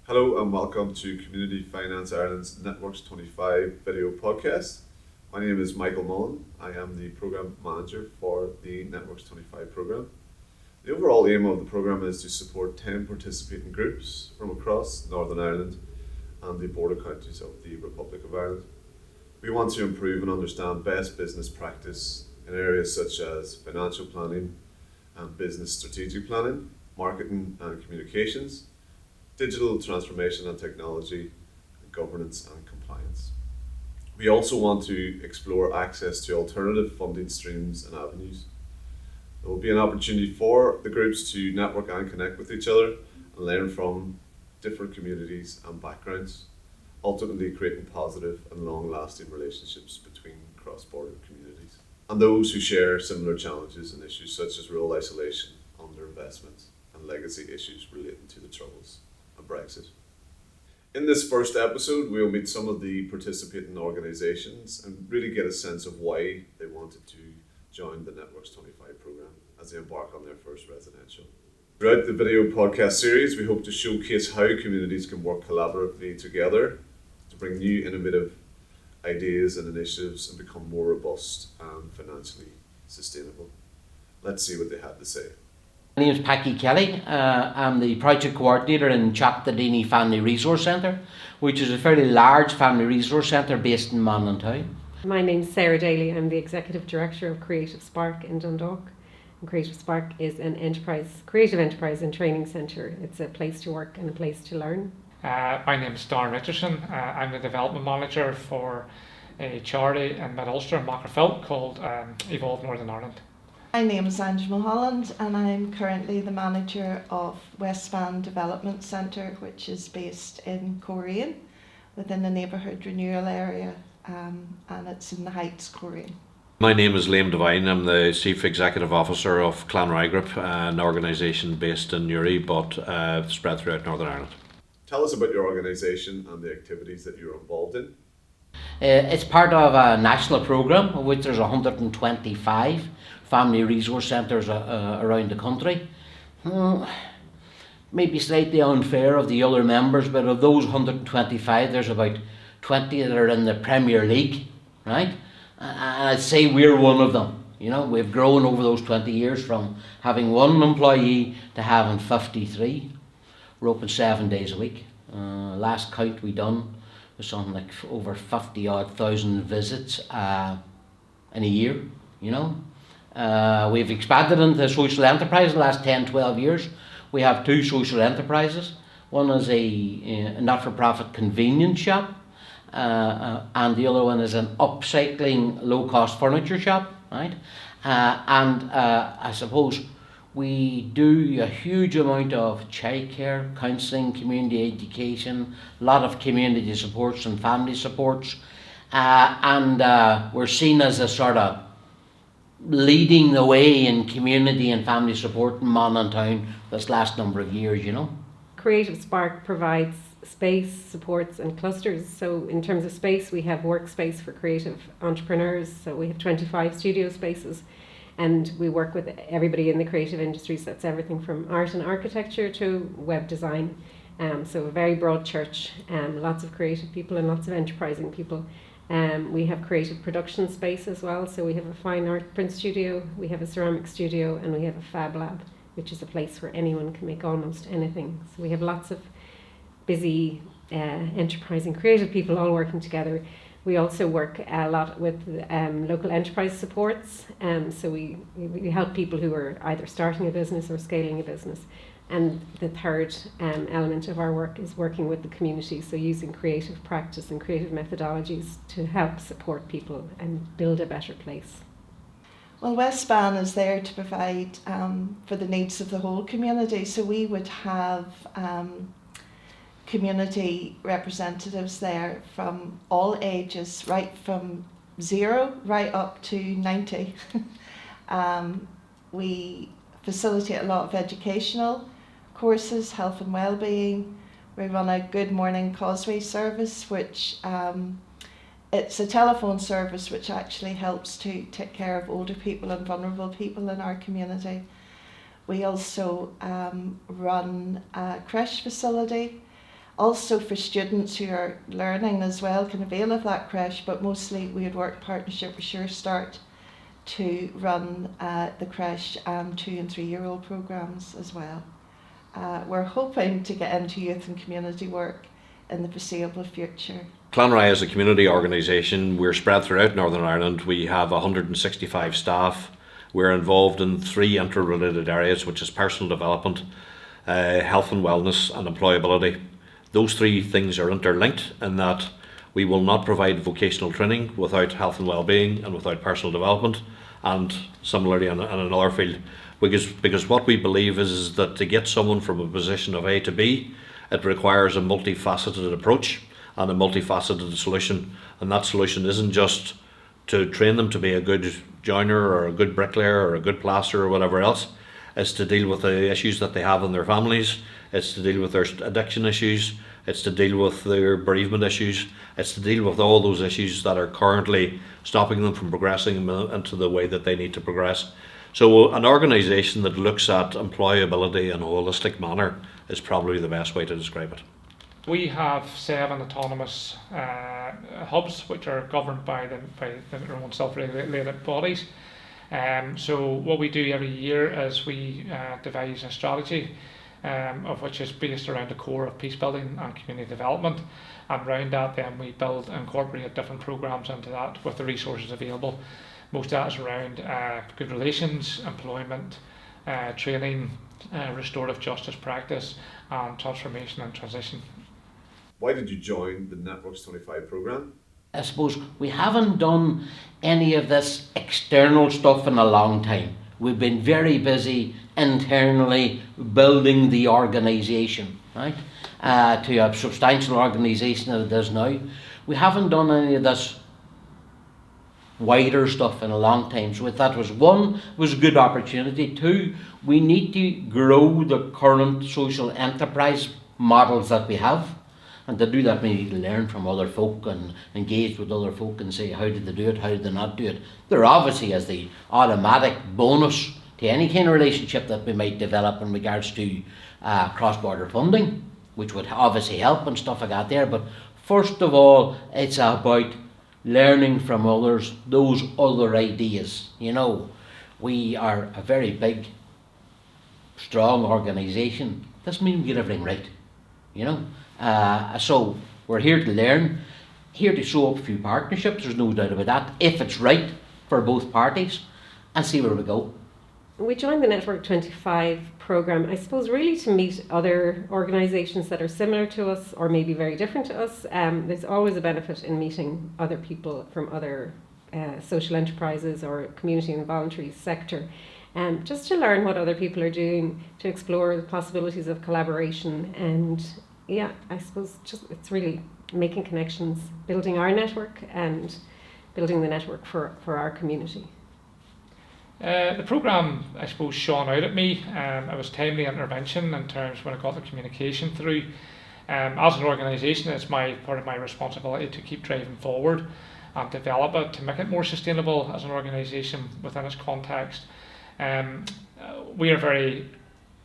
Hello and welcome to Community Finance Ireland's Networx25 video podcast. My name is Michael Mullin. I am the Programme Manager for the Networx25 programme. The overall aim of the programme is to support 10 participating groups from across Northern Ireland and the border counties of the Republic of Ireland. We want to improve and understand best business practice in areas such as financial planning and business strategic planning, marketing and communications, digital transformation and technology, governance and compliance. We also want to explore access to alternative funding streams and avenues. There will be an opportunity for the groups to network and connect with each other and learn from different communities and backgrounds, ultimately creating positive and long-lasting relationships between cross-border communities and those who share similar challenges and issues such as rural isolation, underinvestment and legacy issues relating to the Troubles and Brexit. In this first episode, we'll meet some of the participating organisations and really get a sense of why they wanted to join the Networx25 programme as they embark on their first residential. Throughout the video podcast series, we hope to showcase how communities can work collaboratively together to bring new innovative ideas and initiatives and become more robust and financially sustainable. Let's see what they had to say. My name is Packie Kelly. I'm the project coordinator in Daly Family Resource Centre, which is a fairly large family resource centre based in Mulholland. My name is Daly. I'm the Executive Director of Creative Spark in Dundalk. And Creative Spark is an creative enterprise and training centre. It's a place to work and a place to learn. My name is Darren Richardson. I'm the Development Manager for a charity in Mid-Ulster and Macrofil called Evolve Northern Ireland. My name is Mulholland and I'm currently the manager of West Bann Development Centre, which is based in Clanrye within the neighbourhood renewal area, and it's in the Heights, Clanrye. My name is Devine. I'm the Chief Executive Officer of Clanrye Group, an organisation based in Newry but spread throughout Northern Ireland. Tell us about your organisation and the activities that you're involved in. It's part of a national programme of which there's 125 family resource centres around the country. Maybe slightly unfair of the other members, but of those 125 there's about 20 that are in the Premier League, right? And I'd say we're one of them. You know, we've grown over those 20 years from having one employee to having 53. We're open 7 days a week. Last count we done was something like over 50,000 visits in a year, you know. We've expanded into social enterprise in the last 10-12 years. We have 2 social enterprises. One is a not-for-profit convenience shop, and the other one is an upcycling low-cost furniture shop, right? And I suppose we do a huge amount of childcare, counselling, community education, a lot of community supports and family supports, and we're seen as a sort of leading the way in community and family support in Mulholland Town this last number of years, you know. Creative Spark provides space, supports and clusters. So in terms of space, we have workspace for creative entrepreneurs. So we have 25 studio spaces and we work with everybody in the creative industries. That's everything from art and architecture to web design. So a very broad church, lots of creative people and lots of enterprising people. We have creative production space as well, so we have a fine art print studio, we have a ceramic studio and we have a fab lab, which is a place where anyone can make almost anything. So we have lots of busy, enterprising creative people all working together. We also work a lot with local enterprise supports, so we help people who are either starting a business or scaling a business. And the third element of our work is working with the community, so using creative practice and creative methodologies to help support people and build a better place. Well, West Bann is there to provide for the needs of the whole community, so we would have community representatives there from all ages, right from 0 right up to 90. We facilitate a lot of educational courses, health and well-being. We run a Good Morning Causeway service, which it's a telephone service which actually helps to take care of older people and vulnerable people in our community. We also run a creche facility, Also for students who are learning as well can avail of that creche, but mostly we would work partnership with Sure Start to run the creche and 2 and 3 year old programmes as well. We're hoping to get into youth and community work in the foreseeable future. Clanrye is a community organisation. We're spread throughout Northern Ireland. We have 165 staff. We're involved in 3 interrelated areas, which is personal development, health and wellness, and employability. Those 3 things are interlinked in that we will not provide vocational training without health and well-being and without personal development, and similarly in another field. Because what we believe is that to get someone from a position of A to B, it requires a multifaceted approach and a multifaceted solution. And that solution isn't just to train them to be a good joiner or a good bricklayer or a good plasterer or whatever else. It's to deal with the issues that they have in their families. It's to deal with their addiction issues. It's to deal with their bereavement issues. It's to deal with all those issues that are currently stopping them from progressing into the way that they need to progress. So an organisation that looks at employability in a holistic manner is probably the best way to describe it. We have 7 autonomous hubs which are governed by their own self-regulated bodies. So what we do every year is we devise a strategy of which is based around the core of peace building and community development, and around that then we build and incorporate different programmes into that with the resources available. Most of that is around good relations, employment, training, restorative justice practice, and transformation and transition. Why did you join the Networx25 program? I suppose we haven't done any of this external stuff in a long time. We've been very busy internally building the organisation, right? To a substantial organisation that it is now. We haven't done any of this wider stuff in a long time. So that was, 1, was a good opportunity. 2, we need to grow the current social enterprise models that we have. And to do that, we need to learn from other folk and engage with other folk and say, how did they do it, how did they not do it? There obviously is the automatic bonus to any kind of relationship that we might develop in regards to cross-border funding, which would obviously help and stuff like that there. But first of all, it's about learning from others, those other ideas. You know, we are a very big, strong organisation. Doesn't mean we get everything right, you know. So we're here to learn, here to show up a few partnerships, there's no doubt about that, if it's right for both parties, and see where we go. We joined the Network25 program, I suppose, really to meet other organisations that are similar to us or maybe very different to us. There's always a benefit in meeting other people from other social enterprises or community and voluntary sector, just to learn what other people are doing, to explore the possibilities of collaboration. And yeah, I suppose just it's really making connections, building our network and building the network for our community. The programme, I suppose, shone out at me. It was timely intervention in terms when I got the communication through. As an organisation, it's part of my responsibility to keep driving forward and develop it, to make it more sustainable as an organisation within its context. We are very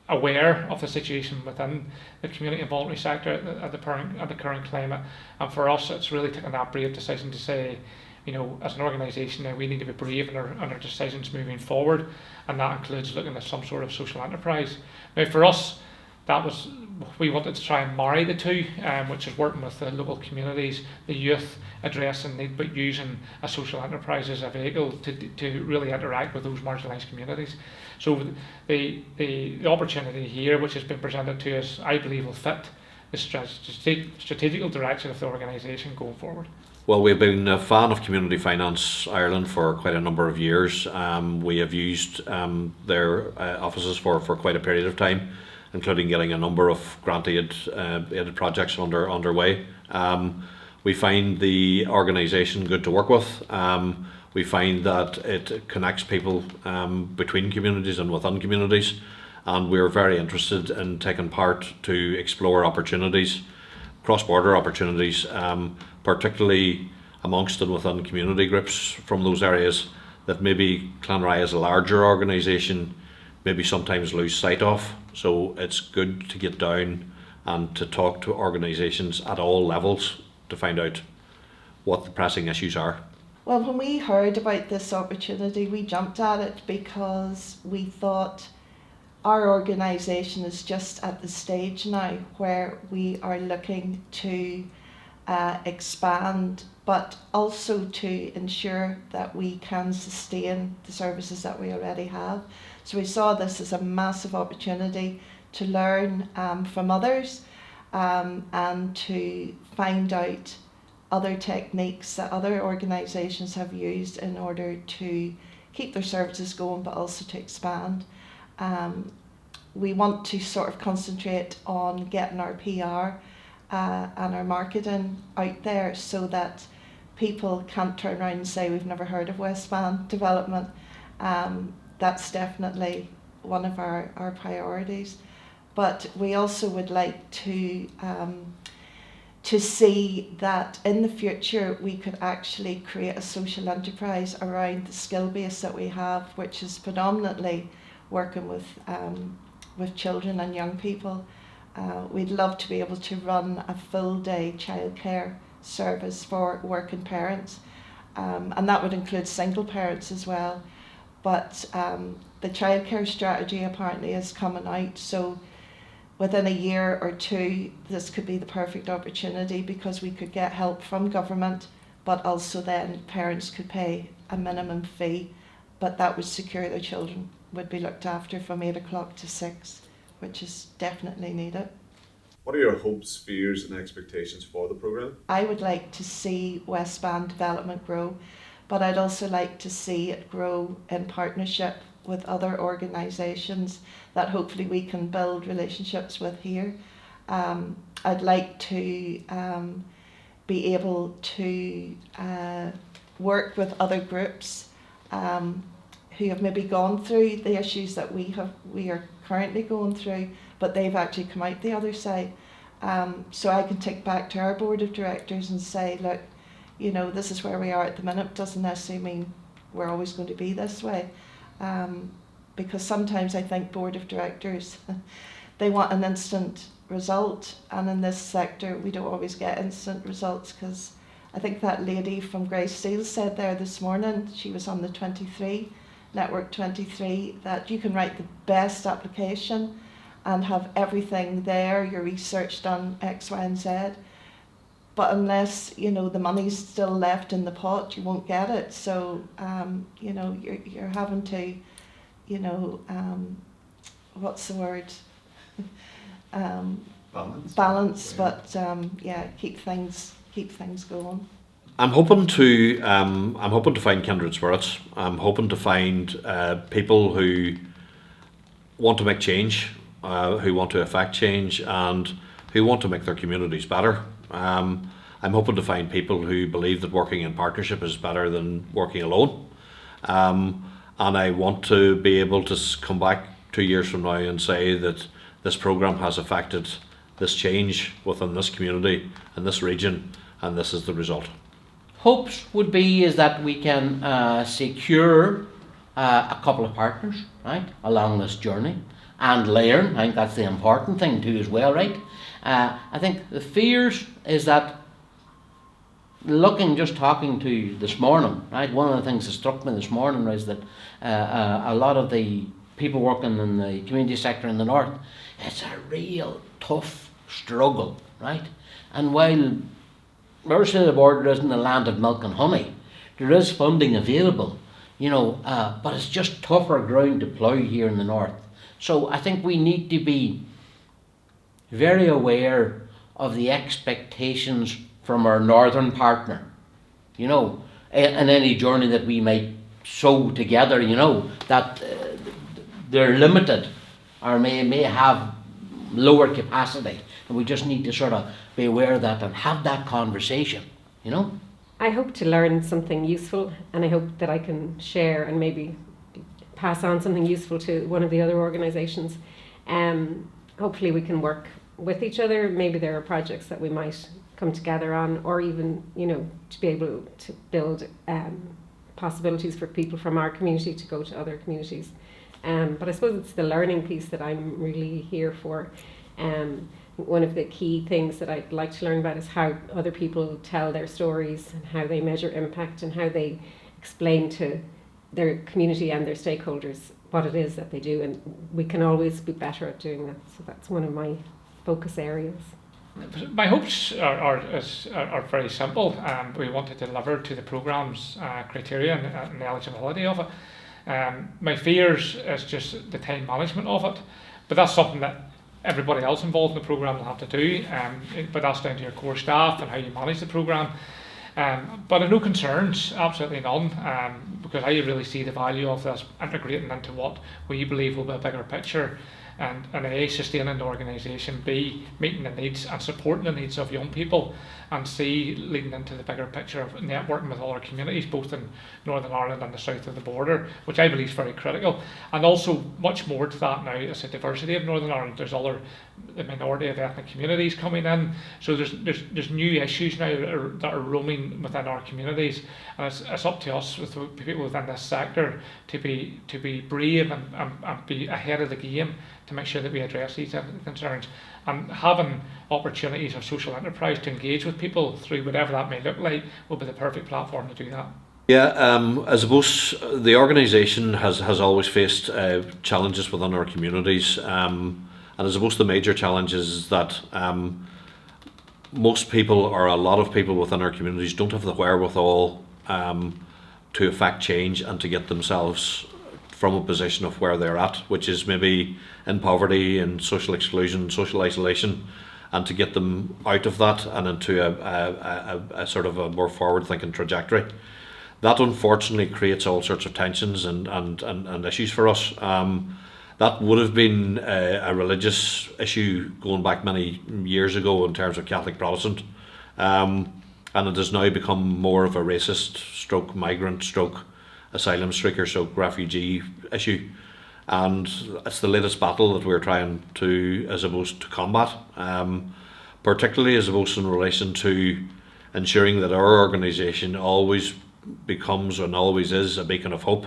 aware of the situation within the community and voluntary sector at the current climate, and for us it's really taking that brave decision to say, you know, as an organisation now we need to be brave in our decisions moving forward, and that includes looking at some sort of social enterprise. Now for us, we wanted to try and marry the two, which is working with the local communities, the youth, addressing need, but using a social enterprise as a vehicle to really interact with those marginalised communities. So the opportunity here, which has been presented to us, I believe will fit the strategical direction of the organisation going forward. Well, we've been a fan of Community Finance Ireland for quite a number of years. We have used their offices for quite a period of time, including getting a number of grant aided projects underway. We find the organisation good to work with. We find that it connects people between communities and within communities, and we're very interested in taking part to explore opportunities, cross-border opportunities, particularly amongst and within community groups from those areas that maybe Clanrye as a larger organisation maybe sometimes lose sight of. So it's good to get down and to talk to organisations at all levels to find out what the pressing issues are. Well, when we heard about this opportunity, we jumped at it because we thought our organisation is just at the stage now where we are looking to expand, but also to ensure that we can sustain the services that we already have. So we saw this as a massive opportunity to learn from others and to find out other techniques that other organisations have used in order to keep their services going, but also to expand. We want to sort of concentrate on getting our PR and our marketing out there so that people can't turn around and say we've never heard of West Bann Development. That's definitely one of our priorities. But we also would like to see that in the future we could actually create a social enterprise around the skill base that we have, which is predominantly working with children and young people. We'd love to be able to run a full day childcare service for working parents, and that would include single parents as well. But the childcare strategy apparently is coming out, so within a year or two this could be the perfect opportunity, because we could get help from government, but also then parents could pay a minimum fee, but that would secure their children would be looked after from 8 o'clock to 6, which is definitely needed. What are your hopes, fears and expectations for the programme? I would like to see West Bann Development grow, but I'd also like to see it grow in partnership with other organisations that hopefully we can build relationships with here. I'd like to be able to work with other groups who have maybe gone through the issues that we are currently going through, but they've actually come out the other side. So I can take back to our board of directors and say, look, you know, this is where we are at the minute. Doesn't necessarily mean we're always going to be this way. Because sometimes I think board of directors, they want an instant result, and in this sector we don't always get instant results, because I think that lady from Grey Steel said there this morning, she was on the 23, Network25, that you can write the best application and have everything there, your research done, X, Y and Z, but unless, you know, the money's still left in the pot, you won't get it. So you know, you're having to, you know, what's the word? Balance, but yeah, keep things going. I'm hoping to find kindred spirits. I'm hoping to find people who want to make change, who want to affect change, and who want to make their communities better. I'm hoping to find people who believe that working in partnership is better than working alone. And I want to be able to come back 2 years from now and say that this programme has affected this change within this community and this region, and this is the result. Hopes would be is that we can secure a couple of partners, right, along this journey, and learn. I think that's the important thing too as well, right? I think the fears is that talking to you this morning, right, one of the things that struck me this morning is that a lot of the people working in the community sector in the north, it's a real tough struggle, right? And while our side of the border isn't a land of milk and honey, there is funding available, you know, but it's just tougher ground to plough here in the north. So I think we need to be very aware of the expectations from our northern partner, you know, in any journey that we might sow together, you know, that they're limited or may have lower capacity, and we just need to sort of be aware of that and have that conversation, you know. I hope to learn something useful, and I hope that I can share and maybe pass on something useful to one of the other organisations. Hopefully we can work with each other. Maybe there are projects that we might come together on, or even, you know, to be able to build possibilities for people from our community to go to other communities. But I suppose it's the learning piece that I'm really here for. One of the key things that I'd like to learn about is how other people tell their stories and how they measure impact and how they explain to their community and their stakeholders what it is that they do, and we can always be better at doing that. So that's one of my focus areas. My hopes are very simple. We want to deliver to the programme's criteria and the eligibility of it. My fears is just the time management of it, but that's something that everybody else involved in the programme will have to do, but that's down to your core staff and how you manage the programme. But I've no concerns, absolutely none, because I really see the value of this integrating into what we believe will be a bigger picture, and A, sustaining the organisation, B, meeting the needs and supporting the needs of young people, and C, leading into the bigger picture of networking with all our communities, both in Northern Ireland and the south of the border, which I believe is very critical. And also much more to that now is the diversity of Northern Ireland. There's the minority of ethnic communities coming in, so there's new issues now that are roaming within our communities, and it's up to us, with the people within this sector, to be brave and be ahead of the game to make sure that we address these concerns, and having opportunities of social enterprise to engage with people through whatever that may look like will be the perfect platform to do that. Yeah, I suppose the organisation has always faced challenges within our communities, and I suppose the major challenge is that most people, or a lot of people within our communities, don't have the wherewithal to affect change and to get themselves from a position of where they're at, which is maybe in poverty and social exclusion, social isolation, and to get them out of that and into a sort of a more forward-thinking trajectory. That unfortunately creates all sorts of tensions and issues for us. That would have been a religious issue going back many years ago in terms of Catholic Protestant, and it has now become more of a racist stroke migrant stroke asylum seeker stroke refugee issue, and it's the latest battle that we're trying to, as opposed to combat, particularly as opposed in relation to ensuring that our organisation always becomes and always is a beacon of hope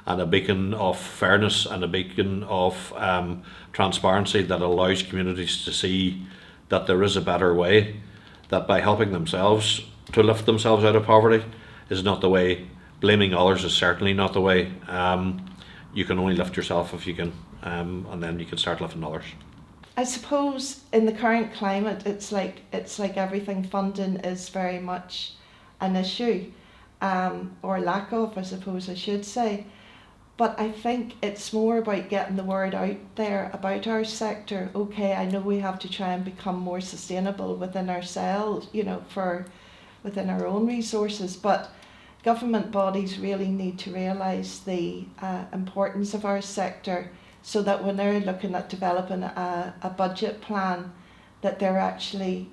and a beacon of fairness and a beacon of transparency that allows communities to see that there is a better way, that by helping themselves to lift themselves out of poverty is not the way. Blaming others is certainly not the way. You can only lift yourself if you can, and then you can start lifting others. I suppose in the current climate, it's like everything. Funding is very much an issue, or lack of, I suppose I should say. But I think it's more about getting the word out there about our sector. Okay, I know we have to try and become more sustainable within ourselves, within our own resources, but government bodies really need to realise the importance of our sector, so that when they're looking at developing a budget plan, that they're actually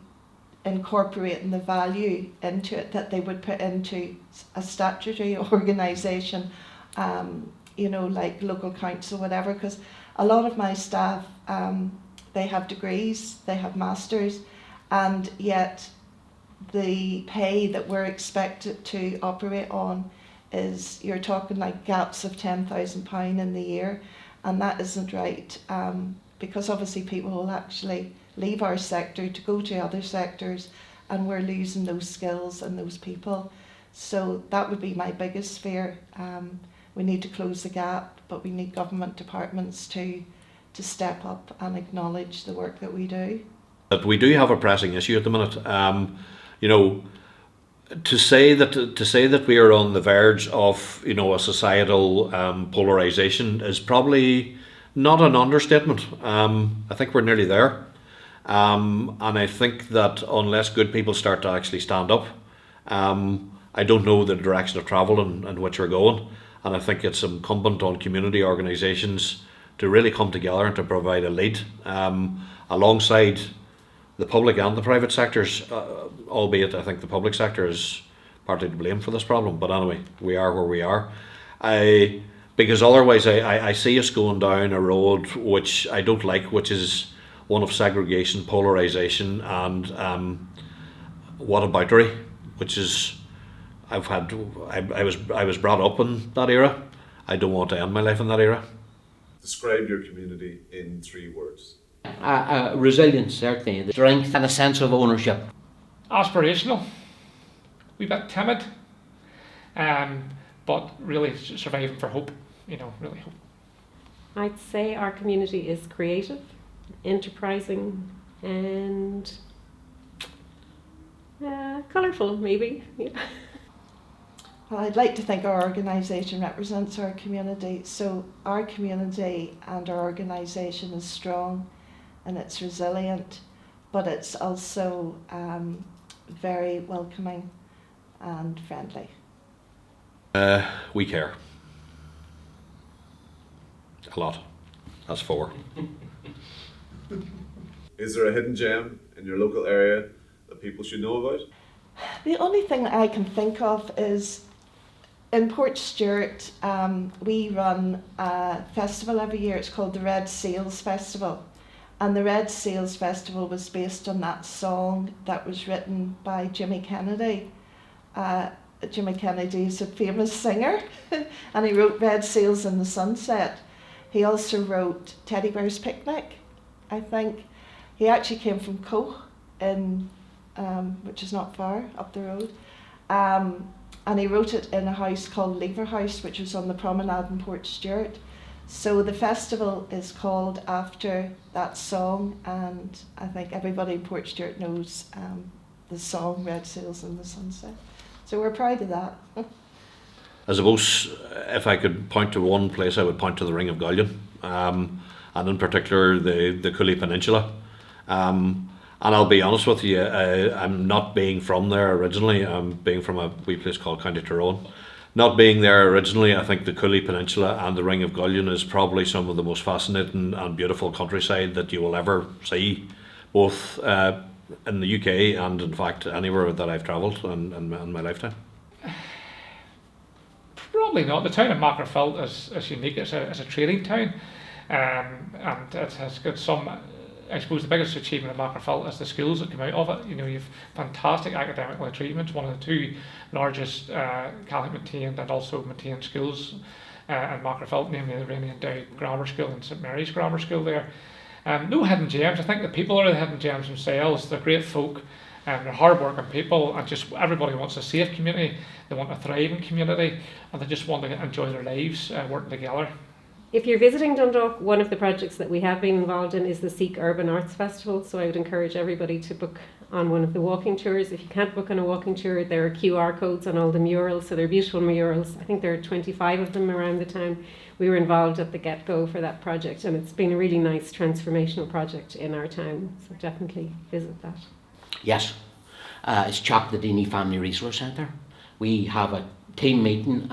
incorporating the value into it that they would put into a statutory organisation, like local council, whatever. Because a lot of my staff, they have degrees, they have masters, and yet the pay that we're expected to operate on is, you're talking like gaps of £10,000 in the year, and that isn't right, because obviously people will actually leave our sector to go to other sectors, and we're losing those skills and those people. So that would be my biggest fear. We need to close the gap, but we need government departments to step up and acknowledge the work that we do. But we do have a pressing issue at the minute. To say that we are on the verge of a societal polarisation is probably not an understatement. I think we're nearly there, and I think that unless good people start to actually stand up, I don't know the direction of travel in which we're going. And I think it's incumbent on community organisations to really come together and to provide a lead alongside the public and the private sectors, albeit I think the public sector is partly to blame for this problem. But anyway, we are where we are. Because otherwise I see us going down a road which I don't like, which is one of segregation, polarisation, and whataboutery, which is I was brought up in that era. I don't want to end my life in that era. Describe your community in 3 words. Resilience, certainly, the strength and a sense of ownership. Aspirational, wee bit timid, but really surviving for hope, really hope. I'd say our community is creative, enterprising, and colourful, maybe. Yeah. Well, I'd like to think our organisation represents our community. So our community and our organisation is strong and it's resilient, but it's also very welcoming and friendly. We care. A lot. That's 4. Is there a hidden gem in your local area that people should know about? The only thing that I can think of is in Port Stewart, we run a festival every year. It's called the Red Seals Festival. And the Red Seals Festival was based on that song that was written by Jimmy Kennedy. Jimmy Kennedy is a famous singer, and he wrote Red Sails in the Sunset. He also wrote Teddy Bear's Picnic, I think. He actually came from Coe, which is not far up the road. And he wrote it in a house called Lever House, which was on the promenade in Port Stewart. So the festival is called after that song, and I think everybody in Port Stewart knows the song Red Sails in the Sunset. So we're proud of that. I suppose if I could point to one place, I would point to the Ring of Gallion, and in particular the Cooley Peninsula. And I'll be honest with you, I'm not being from there originally. I'm being from a wee place called County Tyrone. Not being there originally, I think the Cooley Peninsula and the Ring of Gallion is probably some of the most fascinating and beautiful countryside that you will ever see, both in the UK and in fact anywhere that I've travelled in my lifetime. Probably not. The town of Magherafelt is unique. It's a trading town, and it has got some. I suppose the biggest achievement of Magherafelt is the schools that come out of it. You've fantastic academic achievements, one of the 2 largest Catholic maintained and also maintained schools in Magherafelt, namely the Rainey and Dow Grammar School and St Mary's Grammar School there. No hidden gems. I think the people are the hidden gems themselves. They're great folk, they're hard-working people, and just everybody wants a safe community. They want a thriving community, and they just want to enjoy their lives working together. If you're visiting Dundalk, one of the projects that we have been involved in is the Seek Urban Arts Festival, so I would encourage everybody to book on one of the walking tours. If you can't book on a walking tour, there are QR codes on all the murals, so they're beautiful murals. I think there are 25 of them around the town. We were involved at the get-go for that project, and it's been a really nice transformational project in our town, so definitely visit that. Yes, it's Daly Family Resource Centre. We have a team meeting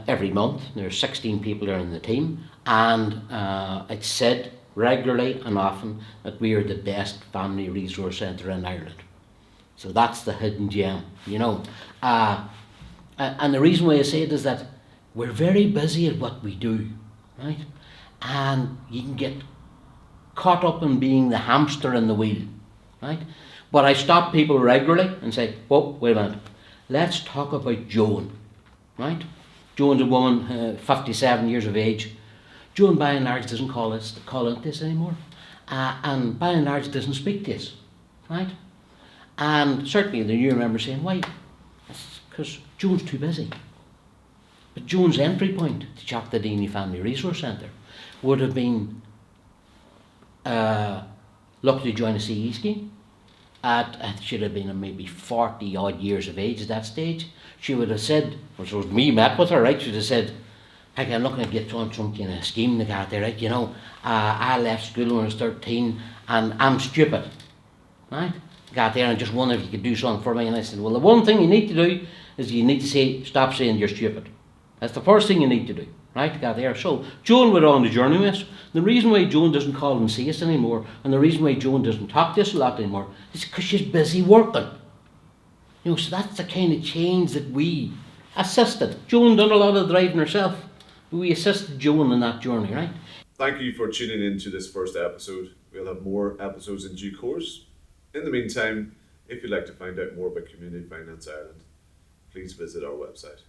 every month. There's 16 people there in the team, and it's said regularly and often that we are the best family resource centre in Ireland. So that's the hidden gem, and the reason why I say it is that we're very busy at what we do, right? And you can get caught up in being the hamster in the wheel, right? But I stop people regularly and say, "Whoa, wait a minute, let's talk about Joan," right? Joan's a woman, 57 years of age. Joan by and large doesn't call out this anymore, and by and large doesn't speak to us, right? And certainly the new members saying, why? It's because Joan's too busy. But Joan's entry point to Daly Family Resource Centre would have been lucky to join a CE scheme. She'd have been maybe 40 odd years of age at that stage. She would have said, or so me met with her, right? She'd have said, "Heck, I'm not going to get on some kind of scheme to get there, right? I left school when I was 13 and I'm stupid, right? Got there and just wondered if you could do something for me." And I said, "Well, the one thing you need to do is you need to stop saying you're stupid. That's the first thing you need to do, right? Got there." So Joan went on the journey with us. The reason why Joan doesn't call and see us anymore, and the reason why Joan doesn't talk to us a lot anymore, is because she's busy working. So that's the kind of change that we assisted. Joan done a lot of driving herself. We assisted Joan in that journey, right? Thank you for tuning in to this first episode. We'll have more episodes in due course. In the meantime, if you'd like to find out more about Community Finance Ireland, please visit our website.